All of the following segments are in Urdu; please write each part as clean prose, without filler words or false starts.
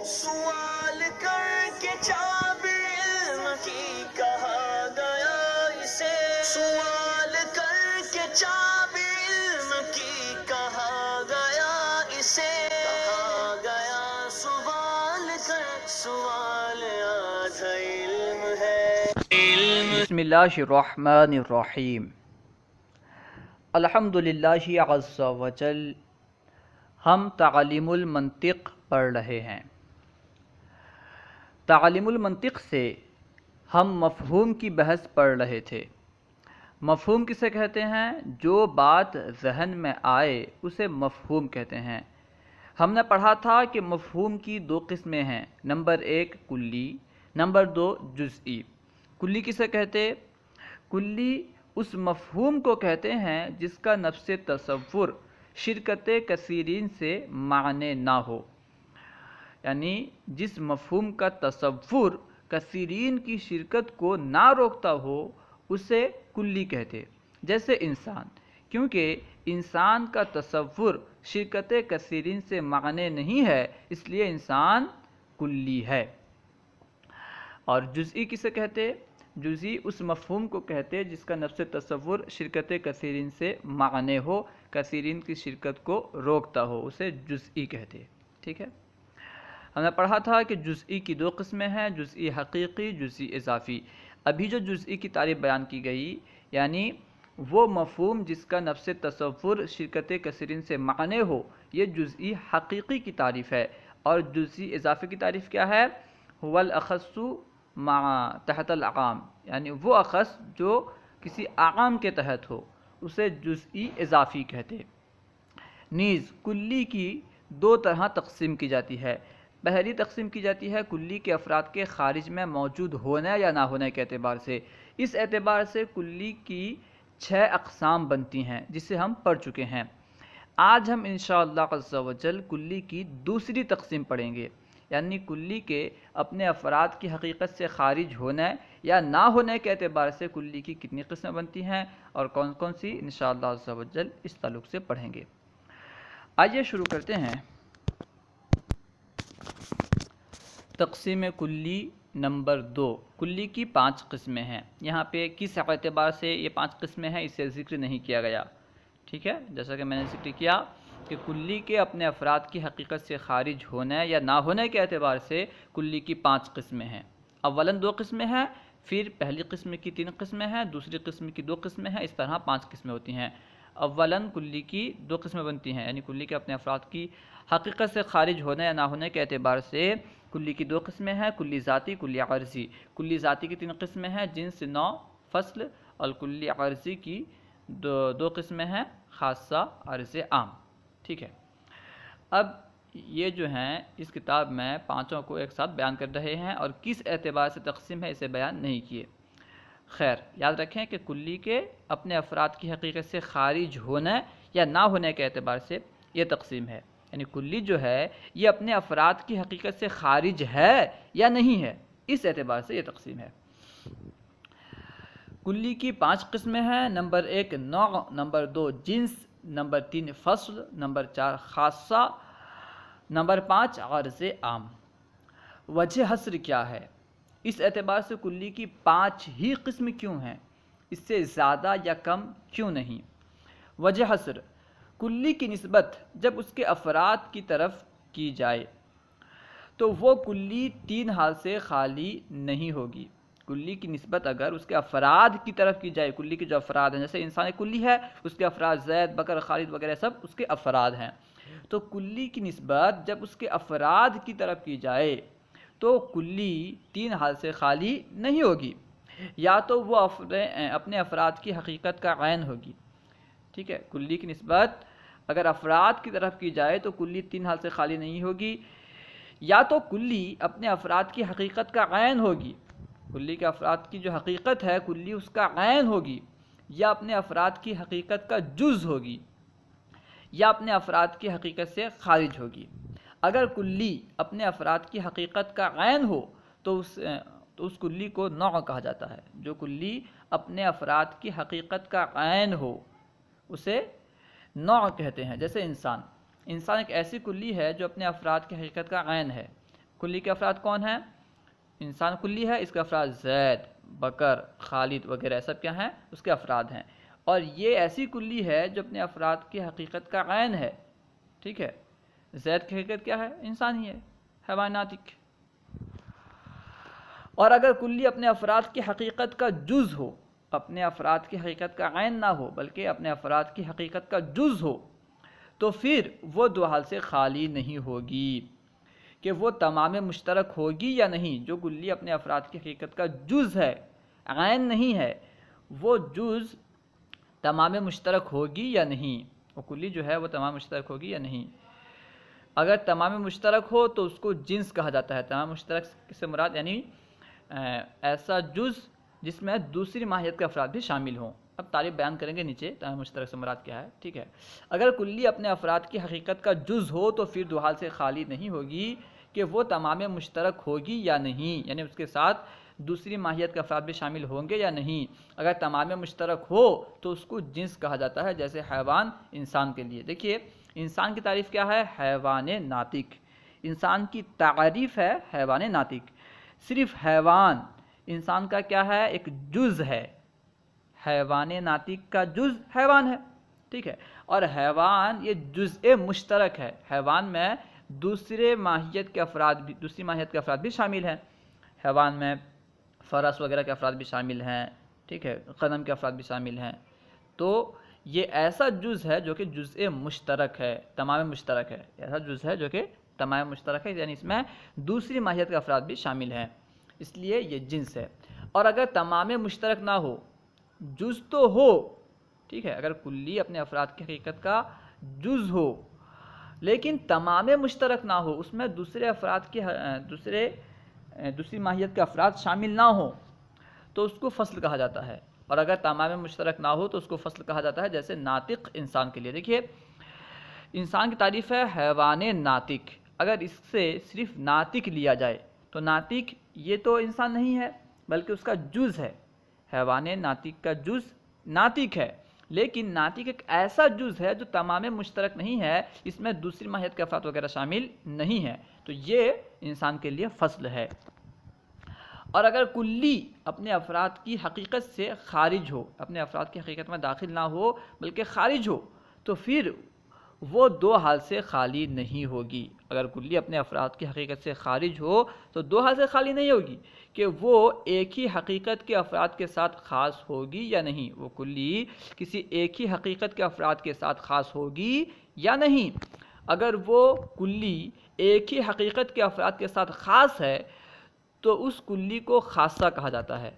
سوال کر کے چابی علم کی کہا گیا اسے، سوال کر کے چابی علم کی کہا گیا اسے، کہا گیا سوال کر، سوال آدھا علم ہے۔ بسم اللہ الرحمن الرحیم۔ الحمد للہ عز و جل۔ ہم تعلیم المنطق پڑھ رہے ہیں۔ تعلیم المنطق سے ہم مفہوم کی بحث پڑھ رہے تھے۔ مفہوم کسے کہتے ہیں؟ جو بات ذہن میں آئے اسے مفہوم کہتے ہیں۔ ہم نے پڑھا تھا کہ مفہوم کی دو قسمیں ہیں، نمبر ایک کلی، نمبر دو جزئی۔ کلی کسے کہتے؟ کلی اس مفہوم کو کہتے ہیں جس کا نفس تصور شرکت کثیرین سے معنی نہ ہو، یعنی جس مفہوم کا تصور کثیرین کی شرکت کو نہ روکتا ہو اسے کلی کہتے۔ جیسے انسان، کیونکہ انسان کا تصور شرکت کثیرین سے معنی نہیں ہے اس لیے انسان کلی ہے۔ اور جزئی کسے کہتے؟ جزئی اس مفہوم کو کہتے جس کا نفس تصور شرکت کثیرین سے معنی ہو، کثیرین کی شرکت کو روکتا ہو، اسے جزئی کہتے۔ ٹھیک ہے، ہم نے پڑھا تھا کہ جزئی کی دو قسمیں ہیں، جزئی حقیقی، جزئی اضافی۔ ابھی جو جزئی کی تعریف بیان کی گئی یعنی وہ مفہوم جس کا نفس تصور شرکت کثیرین سے معنی ہو، یہ جزئی حقیقی کی تعریف ہے۔ اور جزئی اضافی کی تعریف کیا ہے؟ هو الاخص مع تحت العام، یعنی وہ اخص جو کسی عام کے تحت ہو اسے جزئی اضافی کہتے۔ نیز کلی کی دو طرح تقسیم کی جاتی ہے۔ پہلی تقسیم کی جاتی ہے کلی کے افراد کے خارج میں موجود ہونے یا نہ ہونے کے اعتبار سے۔ اس اعتبار سے کلی کی 6 اقسام بنتی ہیں جسے ہم پڑھ چکے ہیں۔ آج ہم انشاءاللہ عز و جل کلی کی دوسری تقسیم پڑھیں گے، یعنی کلی کے اپنے افراد کی حقیقت سے خارج ہونے یا نہ ہونے کے اعتبار سے کلی کی کتنی قسمیں بنتی ہیں اور کون کون سی، انشاءاللہ عز و جل اس تعلق سے پڑھیں گے۔ آئیے شروع کرتے ہیں۔ تقسیم کلی نمبر 2۔ کلی کی 5 قسمیں ہیں۔ یہاں پہ کس اعتبار سے یہ 5 قسمیں ہیں اسے ذکر نہیں کیا گیا۔ ٹھیک ہے، جیسا کہ میں نے ذکر کیا کہ کلی کے اپنے افراد کی حقیقت سے خارج ہونے یا نہ ہونے کے اعتبار سے کلی کی 5 قسمیں ہیں۔ اولاً 2 قسمیں ہیں، پھر پہلی قسم کی 3 قسمیں ہیں، دوسری قسم کی 2 قسمیں ہیں، اس طرح 5 قسمیں ہوتی ہیں۔ اولاً کلی کی 2 قسمیں بنتی ہیں، یعنی کلی کے اپنے افراد کی حقیقت سے خارج ہونے یا نہ ہونے کے اعتبار سے کلی کی 2 قسمیں ہیں، کلی ذاتی، کلی عرضی۔ کلی ذاتی کی 3 قسمیں ہیں، جنس، نوع، فصل، اور کلی عرضی کی 2 قسمیں ہیں، خاصہ، عرض عام۔ ٹھیک ہے، اب یہ جو ہیں اس کتاب میں 5 کو ایک ساتھ بیان کر رہے ہیں اور کس اعتبار سے تقسیم ہے اسے بیان نہیں کیے۔ خیر، یاد رکھیں کہ کلی کے اپنے افراد کی حقیقت سے خارج ہونے یا نہ ہونے کے اعتبار سے یہ تقسیم ہے، یعنی کلی جو ہے یہ اپنے افراد کی حقیقت سے خارج ہے یا نہیں ہے، اس اعتبار سے یہ تقسیم ہے۔ کلی کی 5 قسمیں ہیں، نمبر 1 نوع، نمبر 2 جنس، نمبر 3 فصل، نمبر 4 خاصہ، نمبر 5 عرض عام۔ وجہ حصر کیا ہے؟ اس اعتبار سے کلی کی 5 ہی قسم کیوں ہیں؟ اس سے زیادہ یا کم کیوں نہیں؟ وجہ حصر، کلی کی نسبت جب اس کے افراد کی طرف کی جائے تو وہ کلی 3 حال سے خالی نہیں ہوگی۔ کلی کی نسبت اگر اس کے افراد کی طرف کی جائے، کلی کے جو افراد ہیں، جیسے انسان ایک کلی ہے، اس کے افراد زید، بکر، خالد وغیرہ سب اس کے افراد ہیں، تو کلی کی نسبت جب اس کے افراد کی طرف کی جائے تو کلی 3 حال سے خالی نہیں ہوگی۔ یا تو وہ اپنے افراد کی حقیقت کا عین ہوگی۔ ٹھیک ہے، کلی کی نسبت اگر افراد کی طرف کی جائے تو کلی 3 حال سے خالی نہیں ہوگی، یا تو کلی اپنے افراد کی حقیقت کا عین ہوگی، کلی کے افراد کی جو حقیقت ہے کلی اس کا عین ہوگی، یا اپنے افراد کی حقیقت کا جز ہوگی، یا اپنے افراد کی حقیقت سے خارج ہوگی۔ اگر کلی اپنے افراد کی حقیقت کا عین ہو تو اس کلی کو نوع کہا جاتا ہے۔ جو کلی اپنے افراد کی حقیقت کا عین ہو اسے نوع کہتے ہیں۔ جیسے انسان ایک ایسی کلی ہے جو اپنے افراد کی حقیقت کا عین ہے۔ کلی کے افراد کون ہیں؟ انسان کلی ہے، اس کے افراد زید، بکر، خالد وغیرہ سب کیا ہیں؟ اس کے افراد ہیں، اور یہ ایسی کلی ہے جو اپنے افراد کی حقیقت کا عین ہے، ٹھیک ہے؟ زید کی حقیقت کیا ہے؟ انسان ہی ہے، حیوان ناطق۔ اور اگر کلی اپنے افراد کی حقیقت کا جز ہو، اپنے افراد کی حقیقت کا عین نہ ہو بلکہ اپنے افراد کی حقیقت کا جز ہو، تو پھر وہ دو حال سے خالی نہیں ہوگی کہ وہ تمام مشترک ہوگی یا نہیں۔ جو کلی اپنے افراد کی حقیقت کا جز ہے، عین نہیں ہے، وہ جز تمام مشترک ہوگی یا نہیں، وہ کلی جو ہے وہ تمام مشترک ہوگی یا نہیں۔ اگر تمام مشترک ہو تو اس کو جنس کہا جاتا ہے۔ تمام مشترک سے مراد یعنی ایسا جز جس میں دوسری ماہیت کے افراد بھی شامل ہوں۔ اب تعریف بیان کریں گے نیچے تمام مشترک سے مراد کیا ہے، ٹھیک ہے؟ اگر کلی اپنے افراد کی حقیقت کا جز ہو تو پھر دو حال سے خالی نہیں ہوگی کہ وہ تمام مشترک ہوگی یا نہیں، یعنی اس کے ساتھ دوسری ماہیت کے افراد بھی شامل ہوں گے یا نہیں۔ اگر تمام مشترک ہو تو اس کو جنس کہا جاتا ہے، جیسے حیوان انسان کے لیے۔ دیکھیے انسان کی تعریف کیا ہے؟ حیوان ناطق۔ انسان کی تعریف ہے حیوان ناطق۔ صرف حیوان انسان کا کیا ہے؟ ایک جز ہے۔ حیوان ناطق کا جز حیوان ہے، ٹھیک ہے؟ اور حیوان یہ جزء مشترک ہے۔ حیوان میں دوسری ماہیت کے افراد بھی شامل ہیں۔ حیوان میں فرس وغیرہ کے افراد بھی شامل ہیں، ٹھیک ہے؟ غنم کے افراد بھی شامل ہیں۔ تو یہ ایسا جز ہے جو کہ جزء مشترک ہے، تمام مشترک ہے۔ ایسا جز ہے جو کہ تمام مشترک ہے، یعنی اس میں دوسری ماہیت کے افراد بھی شامل ہیں، اس لیے یہ جنس ہے۔ اور اگر تمام مشترک نہ ہو، جز تو ہو، ٹھیک ہے؟ اگر کلی اپنے افراد کی حقیقت کا جز ہو لیکن تمام مشترک نہ ہو، اس میں دوسری ماہیت کے افراد شامل نہ ہوں، تو اس کو فصل کہا جاتا ہے۔ اور اگر تمام مشترک نہ ہو تو اس کو فصل کہا جاتا ہے، جیسے ناطق انسان کے لیے۔ دیکھیے انسان کی تعریف ہے حیوان ناطق۔ اگر اس سے صرف ناطق لیا جائے تو ناطق یہ تو انسان نہیں ہے بلکہ اس کا جز ہے۔ حیوان ناطق کا جز ناطق ہے، لیکن ناطق ایک ایسا جز ہے جو تمام مشترک نہیں ہے، اس میں دوسری ماہیت کے افراد وغیرہ شامل نہیں ہے، تو یہ انسان کے لیے فصل ہے۔ اور اگر کلی اپنے افراد کی حقیقت سے خارج ہو، اپنے افراد کی حقیقت میں داخل نہ ہو بلکہ خارج ہو، تو پھر وہ دو حال سے خالی نہیں ہوگی۔ اگر کلی اپنے افراد کی حقیقت سے خارج ہو تو دو حال سے خالی نہیں ہوگی کہ وہ ایک ہی حقیقت کے افراد کے ساتھ خاص ہوگی یا نہیں، وہ کلی کسی ایک ہی حقیقت کے افراد کے ساتھ خاص ہوگی یا نہیں۔ اگر وہ کلی ایک ہی حقیقت کے افراد کے ساتھ خاص ہے تو اس کلی کو خاصہ کہا جاتا ہے۔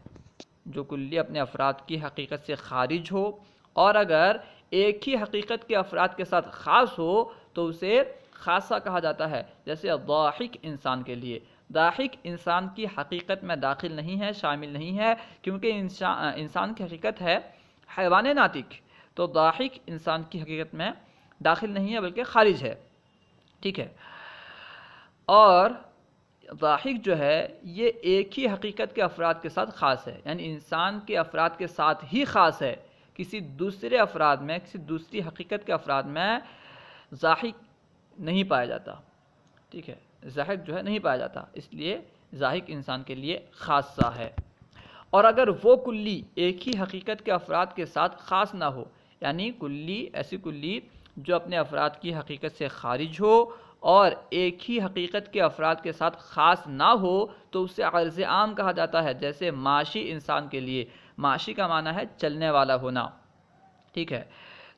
جو کلی اپنے افراد کی حقیقت سے خارج ہو اور اگر ایک ہی حقیقت کے افراد کے ساتھ خاص ہو تو اسے خاصہ کہا جاتا ہے، جیسے ضاحک انسان کے لیے۔ ضاحک انسان کی حقیقت میں داخل نہیں ہے، شامل نہیں ہے، کیونکہ انسان کی حقیقت ہے حیوان ناطق، تو ضاحک انسان کی حقیقت میں داخل نہیں ہے بلکہ خارج ہے، ٹھیک ہے؟ اور ضاحک جو ہے یہ ایک ہی حقیقت کے افراد کے ساتھ خاص ہے، یعنی انسان کے افراد کے ساتھ ہی خاص ہے، کسی دوسرے افراد میں، کسی دوسری حقیقت کے افراد میں ضاحک نہیں پایا جاتا، ٹھیک ہے؟ ضاحک جو ہے نہیں پایا جاتا، اس لیے ضاحک انسان کے لیے خاصہ ہے۔ اور اگر وہ کلی ایک ہی حقیقت کے افراد کے ساتھ خاص نہ ہو، یعنی ایسی کلی جو اپنے افراد کی حقیقت سے خارج ہو اور ایک ہی حقیقت کے افراد کے ساتھ خاص نہ ہو، تو اسے عرض عام کہا جاتا ہے، جیسے معاشی انسان کے لیے۔ معاشی کا معنی ہے چلنے والا ہونا، ٹھیک ہے؟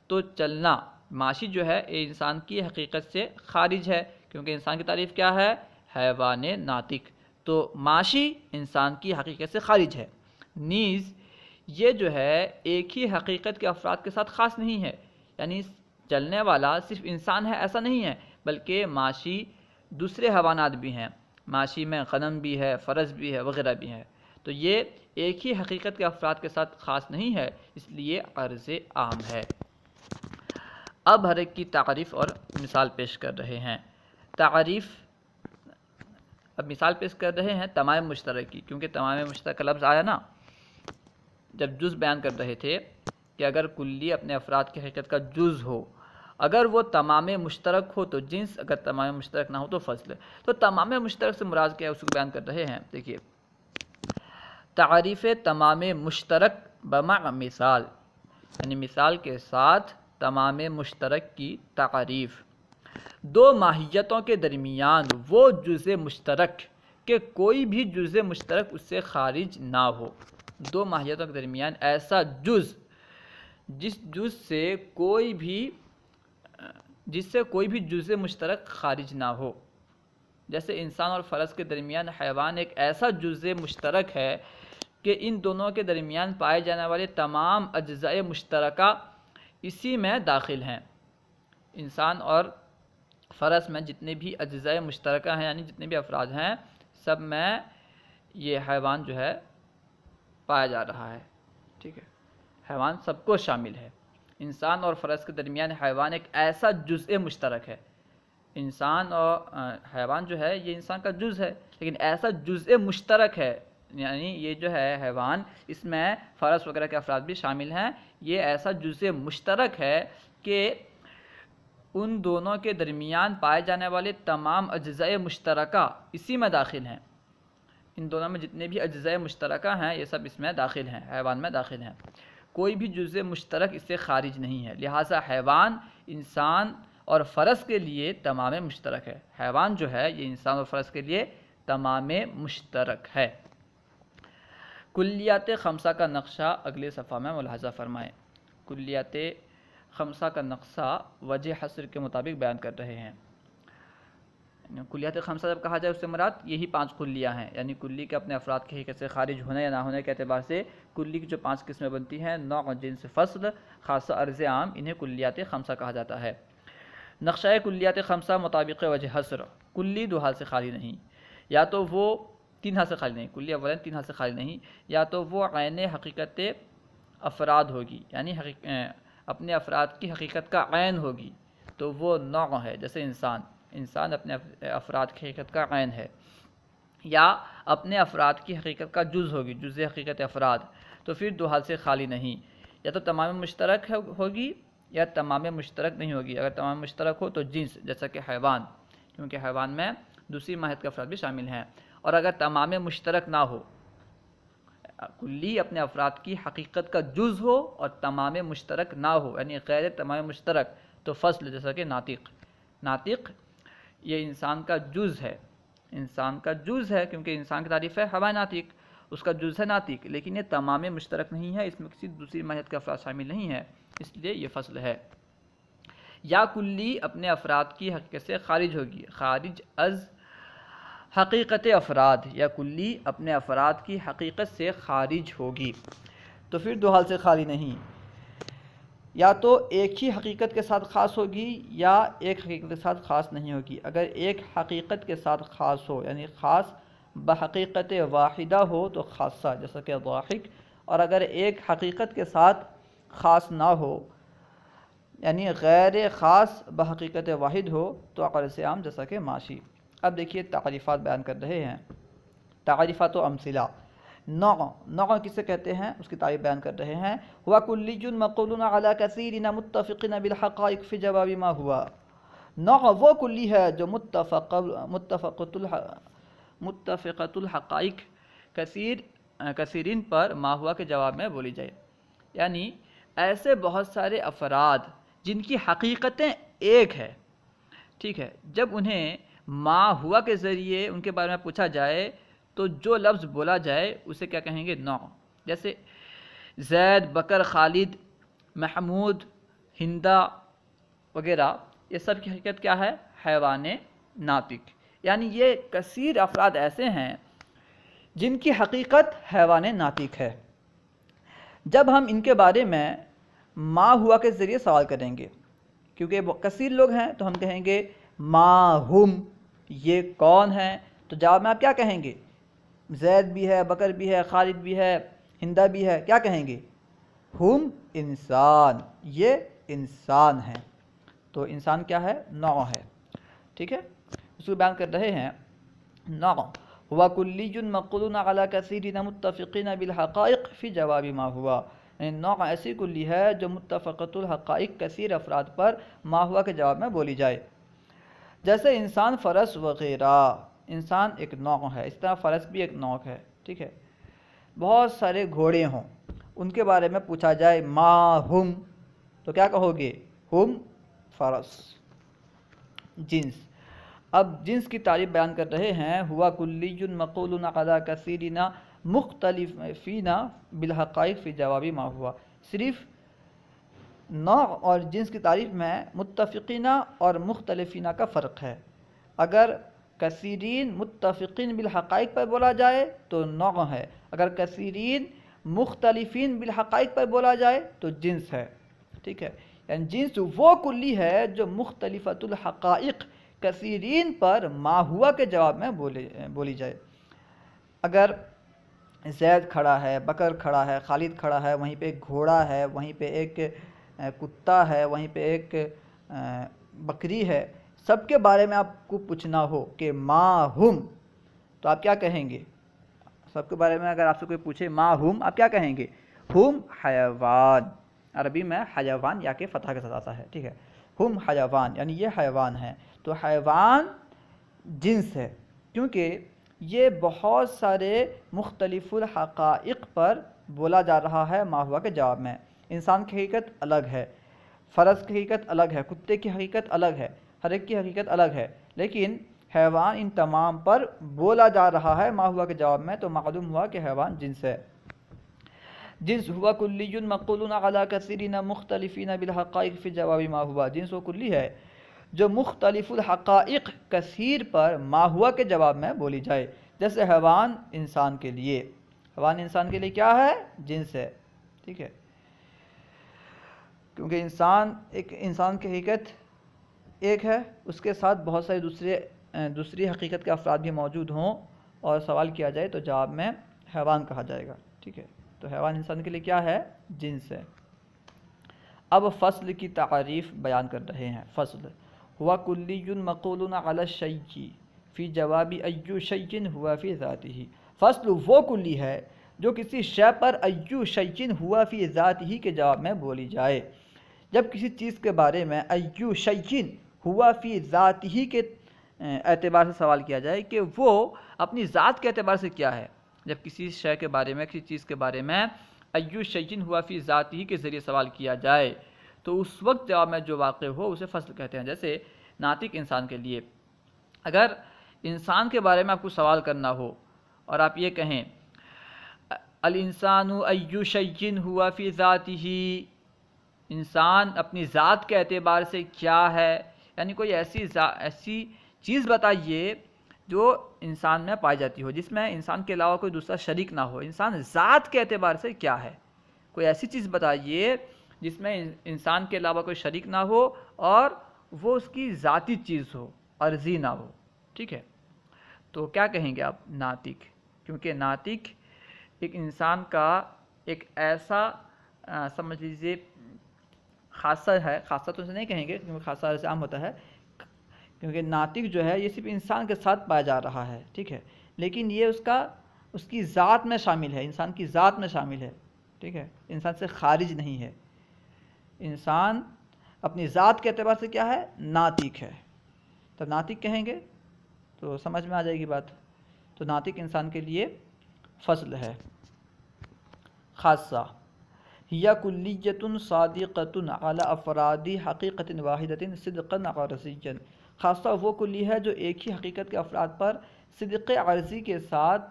تو چلنا، معاشی جو ہے یہ انسان کی حقیقت سے خارج ہے، کیونکہ انسان کی تعریف کیا ہے؟ حیوان ناطق، تو معاشی انسان کی حقیقت سے خارج ہے۔ نیز یہ جو ہے ایک ہی حقیقت کے افراد کے ساتھ خاص نہیں ہے، یعنی چلنے والا صرف انسان ہے ایسا نہیں ہے، بلکہ معاشی دوسرے حیوانات بھی ہیں، معاشی میں غنم بھی ہے، فرس بھی ہے وغیرہ بھی ہے، تو یہ ایک ہی حقیقت کے افراد کے ساتھ خاص نہیں ہے، اس لیے عرض عام ہے۔ اب ہر ایک کی تعریف اور مثال پیش کر رہے ہیں۔ اب مثال پیش کر رہے ہیں تمام مشترک کی، کیونکہ تمام مشترک کا لفظ آیا نا جب جز بیان کر رہے تھے، کہ اگر کلی اپنے افراد کی حقیقت کا جز ہو اگر وہ تمام مشترک ہو تو جنس، اگر تمام مشترک نہ ہو تو فصل۔ تو تمام مشترک سے مراد کیا ہے اس کو بیان کر رہے ہیں۔ دیکھیے تعریف تمام مشترک بمع مثال، یعنی مثال کے ساتھ تمام مشترک کی تعریف۔ دو ماہیتوں کے درمیان وہ جزء مشترک کہ کوئی بھی جزء مشترک اس سے خارج نہ ہو۔ دو ماہیتوں کے درمیان ایسا جز جس سے کوئی بھی جزء مشترک خارج نہ ہو۔ جیسے انسان اور فرس کے درمیان حیوان ایک ایسا جزء مشترک ہے کہ ان دونوں کے درمیان پائے جانے والے تمام اجزاء مشترکہ اسی میں داخل ہیں۔ انسان اور فرس میں جتنے بھی اجزاء مشترکہ ہیں، یعنی جتنے بھی افراد ہیں، سب میں یہ حیوان جو ہے پایا جا رہا ہے۔ ٹھیک ہے، حیوان سب کو شامل ہے۔ انسان اور فرس کے درمیان حیوان ایک ایسا جزء مشترک ہے۔ انسان اور حیوان جو ہے یہ انسان کا جز ہے، لیکن ایسا جزء مشترک ہے، یعنی یہ جو ہے حیوان، اس میں فرس وغیرہ کے افراد بھی شامل ہیں۔ یہ ایسا جزء مشترک ہے کہ ان دونوں کے درمیان پائے جانے والے تمام اجزاء مشترکہ اسی میں داخل ہیں۔ ان دونوں میں جتنے بھی اجزاء مشترکہ ہیں یہ سب اس میں داخل ہیں، حیوان میں داخل ہیں۔ کوئی بھی جزء مشترک اس سے خارج نہیں ہے، لہٰذا حیوان انسان اور فرس کے لیے تمام مشترک ہے۔ حیوان جو ہے یہ انسان اور فرس کے لیے تمام مشترک ہے۔ کلیات خمسہ کا نقشہ اگلے صفحہ میں ملاحظہ فرمائیں۔ کلیات خمسہ کا نقشہ وجہ حصر کے مطابق بیان کر رہے ہیں۔ کلیات خمسہ جب کہا جائے اس سے مراد یہی 5 کلیہ ہیں، یعنی کلی کے اپنے افراد کی حقیقت سے خارج ہونے یا نہ ہونے کے اعتبار سے کلی کی جو 5 قسمیں بنتی ہیں، نوع، جنس، فصل، خاصہ، عرض عام، انہیں کلیات خمسہ کہا جاتا ہے۔ نقشہ کلیات خمسہ مطابق وجہ حصر، کلی 2 حال سے خالی نہیں، یا تو وہ 3 حال سے خالی نہیں، کلی اولا 3 حال سے خالی نہیں، یا تو وہ عین حقیقت افراد ہوگی، یعنی اپنے افراد کی حقیقت کا عین ہوگی، تو وہ نوع ہے۔ جیسے انسان اپنے افراد کی حقیقت کا عین ہے، یا اپنے افراد کی حقیقت کا جز ہوگی، جز حقیقت افراد، تو پھر 2 حال سے خالی نہیں، یا تو تمام مشترک ہوگی یا تمام مشترک نہیں ہوگی۔ اگر تمام مشترک ہو تو جنس، جیسا کہ حیوان، کیونکہ حیوان میں دوسری ماہیت کے افراد بھی شامل ہیں۔ اور اگر تمام مشترک نہ ہو، کلی اپنے افراد کی حقیقت کا جز ہو اور تمام مشترک نہ ہو، یعنی غیر تمام مشترک، تو فصل، جیسا کہ ناطق یہ انسان کا جز ہے، انسان کا جز ہے، کیونکہ انسان کی تعریف ہے حیوان ناطق، اس کا جز ہے ناطق، لیکن یہ تمام مشترک نہیں ہے، اس میں کسی دوسری ماہیت کے افراد شامل نہیں ہے، اس لیے یہ فصل ہے۔ یا کلی اپنے افراد کی حقیقت سے خارج ہوگی، خارج از حقیقت افراد، یا کلی اپنے افراد کی حقیقت سے خارج ہوگی، تو پھر 2 حال سے خالی نہیں، یا تو ایک ہی حقیقت کے ساتھ خاص ہوگی یا ایک حقیقت کے ساتھ خاص نہیں ہوگی۔ اگر ایک حقیقت کے ساتھ خاص ہو، یعنی خاص بحقیقت واحدہ ہو تو خاصہ، جیسا کہ ضاحک، اور اگر ایک حقیقت کے ساتھ خاص نہ ہو، یعنی غیر خاص بحقیقت واحد ہو، تو عرض عام، جیسا کہ ماشی۔ اب دیکھیے تعریفات بیان کر رہے ہیں، تعریفات و امثلہ۔ نوع کسے کہتے ہیں اس کی تعریف بیان کر رہے ہیں۔ ہوا کلی مقول علی کثیر متفق بالحقائق فی جواب ما ہوا۔ نوع وہ کلی ہے جو متفقۃ الحقائق کثیرین پر ما ہوا کے جواب میں بولی جائے، یعنی ایسے بہت سارے افراد جن کی حقیقتیں ایک ہے، ٹھیک ہے، جب انہیں ما ہوا کے ذریعے ان کے بارے میں پوچھا جائے تو جو لفظ بولا جائے اسے کیا کہیں گے؟ نوع۔ جیسے زید، بکر، خالد، محمود، ہندا وغیرہ، یہ سب کی حقیقت کیا ہے؟ حیوان ناطق، یعنی یہ کثیر افراد ایسے ہیں جن کی حقیقت حیوان ناطق ہے۔ جب ہم ان کے بارے میں ما ہوا کے ذریعے سوال کریں گے، کیونکہ کثیر لوگ ہیں، تو ہم کہیں گے ما ہم، یہ کون ہیں؟ تو جواب میں آپ کیا کہیں گے؟ زید بھی ہے، بکر بھی ہے، خالد بھی ہے، ہندا بھی ہے، کیا کہیں گے؟ ہم انسان، یہ انسان ہیں۔ تو انسان کیا ہے؟ نوع ہے، ٹھیک ہے، اس کو بیان کر رہے ہیں۔ نوع ہوا کلی مقول علی کثیر متفقین بالحقائق فی جواب ما ہوا، یعنی نوع ایسی کلی ہے جو متفقۃ الحقائق کثیر افراد پر ما ہوا کے جواب میں بولی جائے، جیسے انسان، فرس وغیرہ۔ انسان ایک نوع ہے، اس طرح فرس بھی ایک نوع ہے، ٹھیک ہے۔ بہت سارے گھوڑے ہوں، ان کے بارے میں پوچھا جائے ما ہم، تو کیا کہو گے؟ ہم فرس، جنس۔ اب جنس کی تعریف بیان کر رہے ہیں، ہوا کلی مقول علی کثیرین مختلفین بالحقائق فی جواب ما ہوا۔ صرف نوع اور جنس کی تعریف میں متفقین اور مختلفین کا فرق ہے۔ اگر کثیرین متفقین بالحقائق پر بولا جائے تو نوع ہے، اگر کثیرین مختلفین بالحقائق پر بولا جائے تو جنس ہے، ٹھیک ہے۔ یعنی جنس وہ کلی ہے جو مختلفۃ الحقائق کثیرین پر ما ہوا کے جواب میں بولی جائے۔ اگر زید کھڑا ہے، بکر کھڑا ہے، خالد کھڑا ہے، وہیں پہ ایک گھوڑا ہے، وہیں پہ ایک کتا ہے، وہیں پہ ایک بکری ہے، سب کے بارے میں آپ کو پوچھنا ہو کہ ما ہم، تو آپ کیا کہیں گے؟ سب کے بارے میں اگر آپ سے کوئی پوچھے ما ہم، آپ کیا کہیں گے؟ ہم حیوان، عربی میں حیوان یا کہ فتح کے ساتھ آتا ہے، ٹھیک ہے۔ ہم حیوان یعنی یہ حیوان ہے، تو حیوان جنس ہے، کیونکہ یہ بہت سارے مختلف الحقائق پر بولا جا رہا ہے ما ہوا کے جواب میں۔ انسان کی حقیقت الگ ہے، فرس کی حقیقت الگ ہے، کتے کی حقیقت الگ ہے، ہر ایک کی حقیقت الگ ہے، لیکن حیوان ان تمام پر بولا جا رہا ہے ما ہوا کے جواب میں، تو معلوم ہوا کہ حیوان جنس ہے۔ جنس ہوا کلی مقول علی کثیرین مختلفین بالحقائق فی جواب ما ہوا۔ جنس وہ کلی ہے جو مختلف الحقائق کثیر پر ما ہوا کے جواب میں بولی جائے، جیسے حیوان انسان کے لیے۔ حیوان انسان کے لیے کیا ہے؟ جنس ہے، ٹھیک ہے۔ کیونکہ انسان کی حقیقت ایک ہے، اس کے ساتھ بہت سارے دوسری حقیقت کے افراد بھی موجود ہوں اور سوال کیا جائے تو جواب میں حیوان کہا جائے گا، ٹھیک ہے۔ تو حیوان انسان کے لیے کیا ہے؟ جنس ہے۔ اب فصل کی تعریف بیان کر رہے ہیں۔ فصل ہوا کلی مقول علی الشیء فی جواب ای شیء ہوا فی ذاتہ۔ فصل وہ کلی ہے جو کسی شے پر ای شیء ہوا فی ذاتہ کے جواب میں بولی جائے۔ جب کسی چیز کے بارے میں ای شیء ہوا فی ذاتہ کے اعتبار سے سوال کیا جائے کہ وہ اپنی ذات کے اعتبار سے کیا ہے، جب کسی شے کے بارے میں، کسی چیز کے بارے میں ای شیء ہوا فی ذاتہ کے ذریعے سوال کیا جائے تو اس وقت جواب میں جو واقع ہو اسے فصل کہتے ہیں۔ جیسے ناطق انسان کے لیے، اگر انسان کے بارے میں آپ کو سوال کرنا ہو اور آپ یہ کہیں الانسان ای شیء ہوا فی ذاتہ، انسان اپنی ذات کے اعتبار سے کیا ہے، یعنی کوئی ایسی چیز بتائیے جو انسان میں پائی جاتی ہو، جس میں انسان کے علاوہ کوئی دوسرا شریک نہ ہو، انسان ذات کے اعتبار سے کیا ہے، کوئی ایسی چیز بتائیے جس میں انسان کے علاوہ کوئی شریک نہ ہو اور وہ اس کی ذاتی چیز ہو، عرضی نہ ہو، ٹھیک ہے۔ تو کیا کہیں گے آپ؟ ناطق، کیونکہ ناطق ایک انسان کا ایک ایسا سمجھ لیجیے خاصہ ہے، خاصہ تو اسے نہیں کہیں گے کیونکہ خاصہ عرض عام ہوتا ہے، کیونکہ ناطق جو ہے یہ صرف انسان کے ساتھ پایا جا رہا ہے، ٹھیک ہے، لیکن یہ اس کی ذات میں شامل ہے، انسان کی ذات میں شامل ہے، ٹھیک ہے، انسان سے خارج نہیں ہے۔ انسان اپنی ذات کے اعتبار سے کیا ہے؟ ناطق ہے۔ تب ناطق کہیں گے تو سمجھ میں آ جائے گی بات۔ تو ناطق انسان کے لیے فصل ہے۔ خاصہ ہی کلیۃ صادقۃ علی افراد حقیقت واحدۃ صدقا عرضیا۔ خاصہ وہ کلی ہے جو ایک ہی حقیقت کے افراد پر صدق عرضی کے ساتھ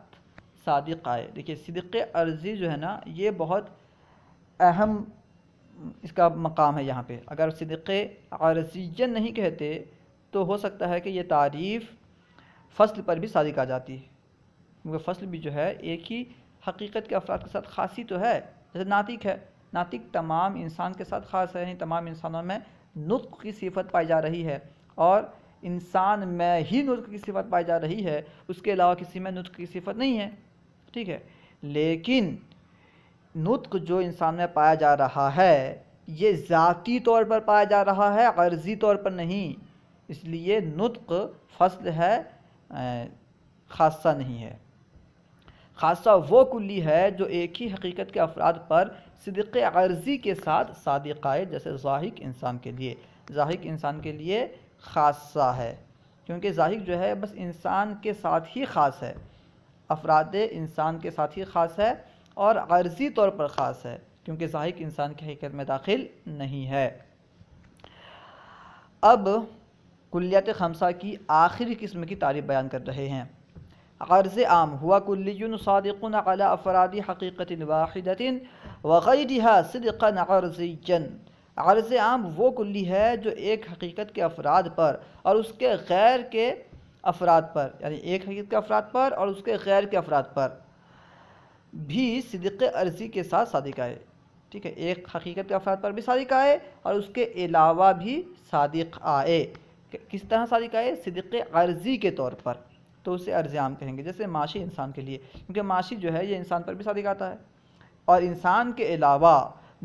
صادق آئے۔ دیکھیے صدق عرضی جو ہے نا، یہ بہت اہم اس کا مقام ہے یہاں پہ۔ اگر صدق عرضی نہیں کہتے تو ہو سکتا ہے کہ یہ تعریف فصل پر بھی صادق آ جاتی ہے، کیونکہ فصل بھی جو ہے ایک ہی حقیقت کے افراد کے ساتھ خاصی تو ہے، جیسے ناطق ہے۔ ناطق تمام انسان کے ساتھ خاص ہے، یعنی تمام انسانوں میں نطق کی صفت پائی جا رہی ہے، اور انسان میں ہی نطق کی صفت پائی جا رہی ہے، اس کے علاوہ کسی میں نطق کی صفت نہیں ہے، ٹھیک ہے۔ لیکن نطق جو انسان میں پایا جا رہا ہے یہ ذاتی طور پر پایا جا رہا ہے، عرضی طور پر نہیں، اس لیے نطق فصل ہے، خاصہ نہیں ہے۔ خاصہ وہ کلی ہے جو ایک ہی حقیقت کے افراد پر صدق عرضی کے ساتھ صادق آئے، جیسے ضاحک انسان کے لیے، ضاحک انسان کے لیے خاصہ ہے، کیونکہ ضاحک جو ہے بس انسان کے ساتھ ہی خاص ہے، افراد انسان کے ساتھ ہی خاص ہے، اور عرضی طور پر خاص ہے، کیونکہ ضاحک انسان کی حقیقت میں داخل نہیں ہے۔ اب کلیات خمسہ کی آخری قسم کی تعریف بیان کر رہے ہیں۔ عرض عام ہوا کلی صادق علی افراد حقیقت واحدۃ وغیرها صدقا عرضیا۔ عرض عام وہ کلی ہے جو ایک حقیقت کے افراد پر اور اس کے غیر کے افراد پر، یعنی ایک حقیقت کے افراد پر اور اس کے غیر کے افراد پر بھی صدق عرضی کے ساتھ صادق آئے، ٹھیک ہے، ایک حقیقت کے افراد پر بھی صادق آئے اور اس کے علاوہ بھی صادق آئے۔ کس طرح صادق آئے؟ صدق عرضی کے طور پر، تو اسے عرض عام کہیں گے، جیسے معاشی انسان کے لیے، کیونکہ معاشی جو ہے یہ انسان پر بھی صادق آتا ہے اور انسان کے علاوہ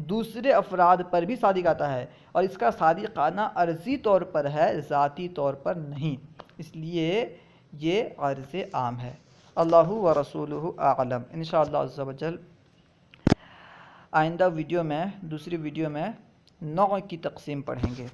دوسرے افراد پر بھی صادق آتا ہے، اور اس کا صادقانہ عرضی طور پر ہے، ذاتی طور پر نہیں، اس لیے یہ عرض عام ہے۔ اللہ و رسولہ اعلم۔ انشاءاللہ عز و جل آئندہ ویڈیو میں، دوسری ویڈیو میں نوع کی تقسیم پڑھیں گے۔